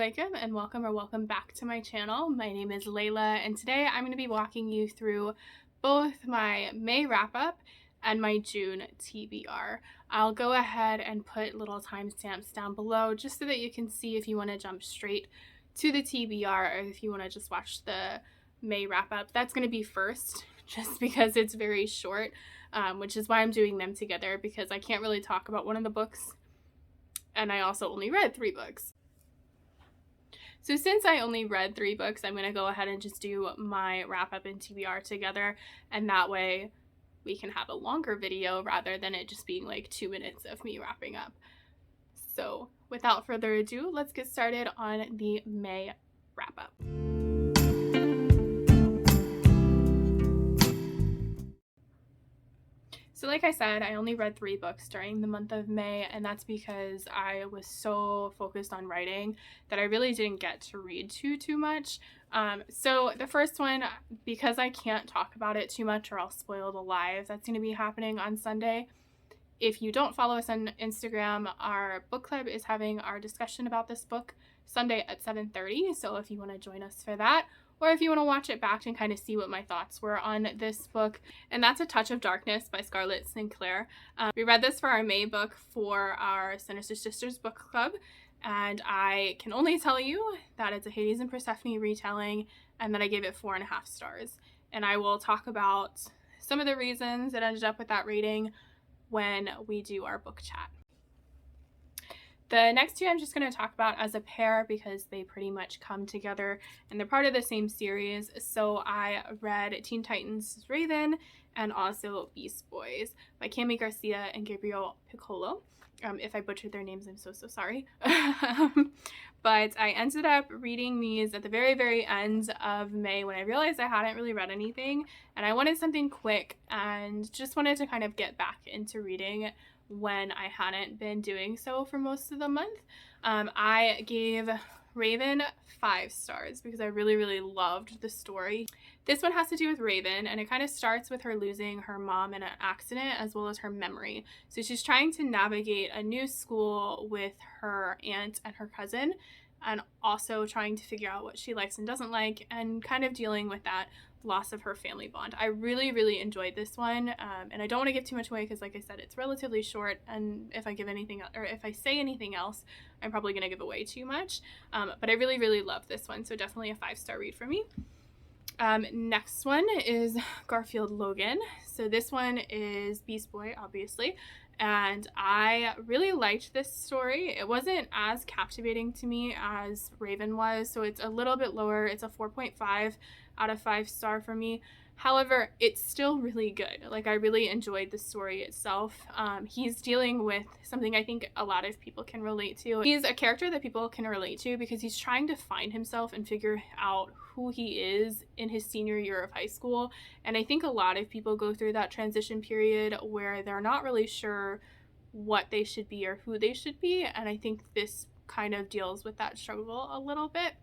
alaikum and welcome back to my channel. My name is Layla and today I'm going to be walking you through both my May wrap-up and my June TBR. I'll go ahead and put little timestamps down below just so that you can see if you want to jump straight to the TBR or if you want to just watch the May wrap-up. That's going to be first just because it's very short, which is why I'm doing them together, because I can't really talk about one of the books and I also only read 3 books. So since I only read 3 books, I'm going to go ahead and just do my wrap-up and TBR together, and that way we can have a longer video rather than it just being like 2 minutes of me wrapping up. So without further ado, let's get started on the May wrap-up. So like I said, I only read 3 books during the month of May, and that's because I was so focused on writing that I really didn't get to read too much. So the first one, because I can't talk about it too much or I'll spoil the live that's going to be happening on Sunday. If you don't follow us on Instagram, our book club is having our discussion about this book Sunday at 7:30. So if you want to join us for that, or if you want to watch it back and kind of see what my thoughts were on this book. And that's A Touch of Darkness by Scarlett Sinclair. We read this for our May book for our Sinister Sisters book club, and I can only tell you that it's a Hades and Persephone retelling and that I gave it 4.5 stars. And I will talk about some of the reasons that ended up with that rating when we do our book chat. The next 2 I'm just going to talk about as a pair because they pretty much come together and they're part of the same series. So I read Teen Titans Raven and also Beast Boys by Cami Garcia and Gabriel Piccolo. If I butchered their names, I'm so sorry. But I ended up reading these at the very end of May when I realized I hadn't really read anything and I wanted something quick and just wanted to kind of get back into reading when I hadn't been doing so for most of the month. I gave Raven 5 stars because I really loved the story. This one has to do with Raven, and it kind of starts with her losing her mom in an accident as well as her memory. So she's trying to navigate a new school with her aunt and her cousin, and also trying to figure out what she likes and doesn't like, and kind of dealing with that loss of her family bond. I really enjoyed this one, and I don't want to give too much away because, like I said, it's relatively short, and if I give anything or if I say anything else, I'm probably going to give away too much. But I really love this one, so definitely a 5-star read for me. Next one is Garfield Logan. So this one is Beast Boy, obviously, and I really liked this story. It wasn't as captivating to me as Raven was, so it's a little bit lower. It's a 4.5 out of 5-star for me. However, it's still really good. Like, I really enjoyed the story itself. He's dealing with something I think a lot of people can relate to. He's a character that people can relate to because he's trying to find himself and figure out who he is in his senior year of high school. And I think a lot of people go through that transition period where they're not really sure what they should be or who they should be. And I think this kind of deals with that struggle a little bit.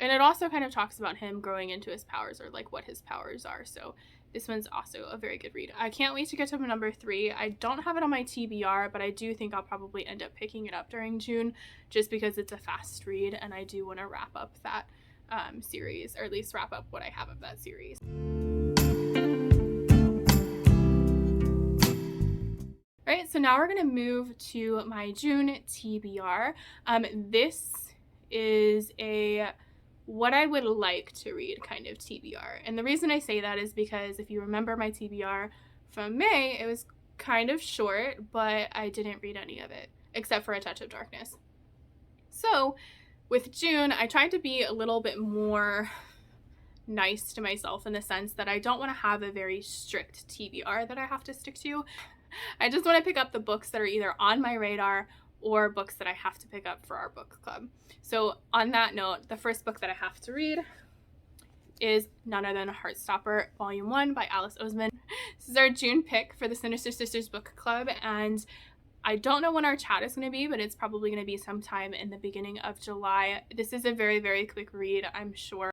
And it also kind of talks about him growing into his powers, or like what his powers are. So this one's also a very good read. I can't wait to get to number 3. I don't have it on my TBR, but I do think I'll probably end up picking it up during June just because it's a fast read and I do want to wrap up that series, or at least wrap up what I have of that series. All right, so now we're going to move to my June TBR. This is a what I would like to read kind of TBR. And the reason I say that is because if you remember my TBR from May, it was kind of short, but I didn't read any of it except for A Touch of Darkness. So with June, I tried to be a little bit more nice to myself in the sense that I don't want to have a very strict TBR that I have to stick to. I just want to pick up the books that are either on my radar or books that I have to pick up for our book club. So on that note, the first book that I have to read is none other than Heartstopper Volume 1 by Alice Oseman. This is our June pick for the Sinister Sisters book club, and I don't know when our chat is going to be, but it's probably going to be sometime in the beginning of July. This is a very quick read, I'm sure.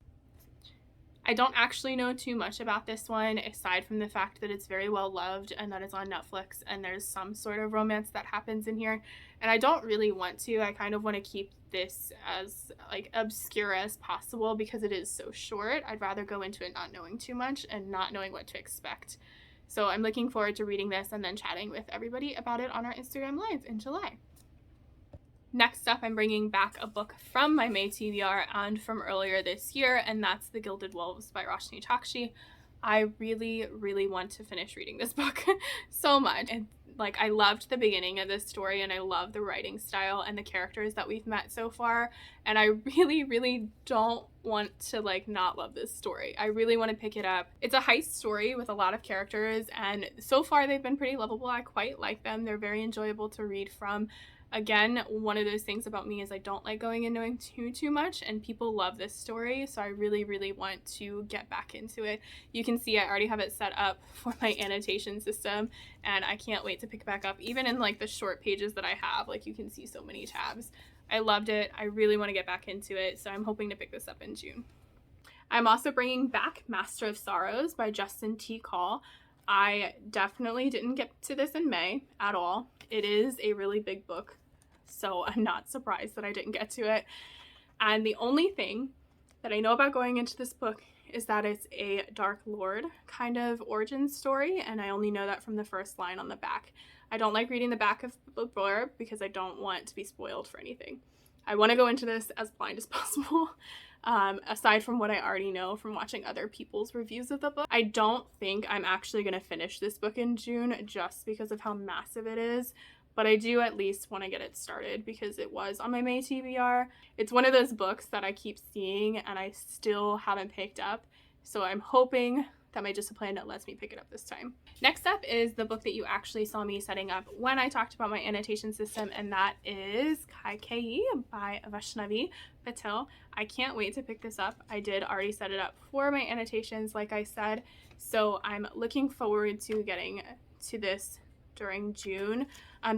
I don't actually know too much about this one, aside from the fact that it's very well loved and that it's on Netflix and there's some sort of romance that happens in here. And I don't really want to. I kind of want to keep this as like obscure as possible because it is so short. I'd rather go into it not knowing too much and not knowing what to expect. So I'm looking forward to reading this and then chatting with everybody about it on our Instagram Live in July. Next up, I'm bringing back a book from my May TBR and from earlier this year, and that's The Gilded Wolves by Roshni Chakshi. I really, really want to finish reading this book so much. And like, I loved the beginning of this story, and I love the writing style and the characters that we've met so far. And I really, really don't want to like not love this story. I really want to pick it up. It's a heist story with a lot of characters, and so far they've been pretty lovable. I quite like them. They're very enjoyable to read from. Again, one of those things about me is I don't like going and knowing too much, and people love this story, so I really, really want to get back into it. You can see I already have it set up for my annotation system, and I can't wait to pick it back up. Even in like the short pages that I have, like you can see so many tabs. I loved it. I really want to get back into it, so I'm hoping to pick this up in June. I'm also bringing back Master of Sorrows by Justin T. Call. I definitely didn't get to this in May at all. It is a really big book, so I'm not surprised that I didn't get to it. And the only thing that I know about going into this book is that it's a Dark Lord kind of origin story, and I only know that from the first line on the back. I don't like reading the back of the blurb because I don't want to be spoiled for anything. I want to go into this as blind as possible. Aside from what I already know from watching other people's reviews of the book. I don't think I'm actually going to finish this book in June just because of how massive it is, but I do at least want to get it started because it was on my May TBR. It's one of those books that I keep seeing and I still haven't picked up, so I'm hoping that my discipline lets me pick it up this time. Next up is the book that you actually saw me setting up when I talked about my annotation system, and that is Kaikeyi by Vaishnavi Patel. I can't wait to pick this up. I did already set it up for my annotations, like I said, so I'm looking forward to getting to this during June.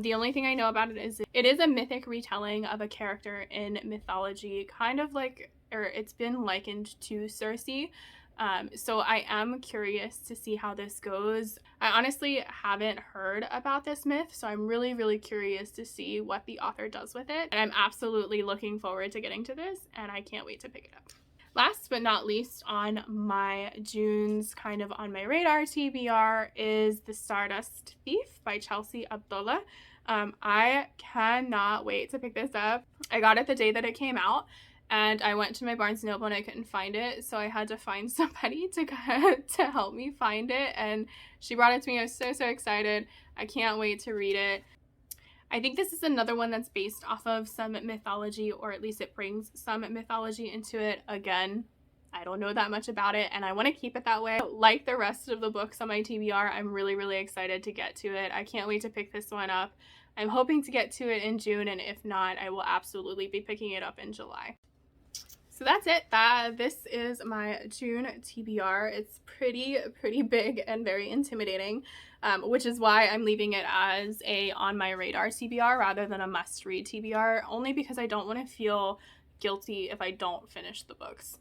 The only thing I know about it is a mythic retelling of a character in mythology, kind of like, or it's been likened to Circe. So I am curious to see how this goes. I honestly haven't heard about this myth, so I'm really, really curious to see what the author does with it. And I'm absolutely looking forward to getting to this, and I can't wait to pick it up. Last but not least on my June's kind of on my radar TBR is The Stardust Thief by Chelsea Abdullah. I cannot wait to pick this up. I got it the day that it came out, and I went to my Barnes & Noble and I couldn't find it, so I had to find somebody to help me find it, and she brought it to me. I was so excited. I can't wait to read it. I think this is another one that's based off of some mythology, or at least it brings some mythology into it. Again, I don't know that much about it, and I want to keep it that way. Like the rest of the books on my TBR, I'm really, really excited to get to it. I can't wait to pick this one up. I'm hoping to get to it in June, and if not, I will absolutely be picking it up in July. So that's it. This is my June TBR. It's pretty big and very intimidating, which is why I'm leaving it as a on my radar TBR rather than a must read TBR, only because I don't want to feel guilty if I don't finish the books.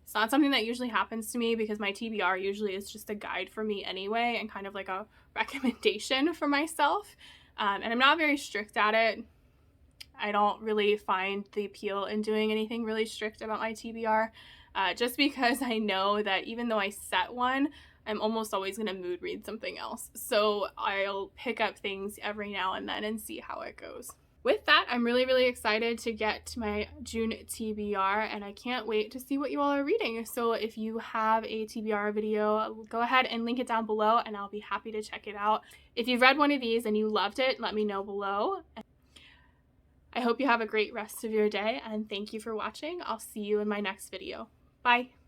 It's not something that usually happens to me because my TBR usually is just a guide for me anyway and kind of like a recommendation for myself. And I'm not very strict at it. I don't really find the appeal in doing anything really strict about my TBR, just because I know that even though I set one, I'm almost always going to mood read something else. So I'll pick up things every now and then and see how it goes. With that, I'm really, really excited to get to my June TBR, and I can't wait to see what you all are reading. So if you have a TBR video, go ahead and link it down below, and I'll be happy to check it out. If you've read one of these and you loved it, let me know below. I hope you have a great rest of your day, and thank you for watching. I'll see you in my next video. Bye!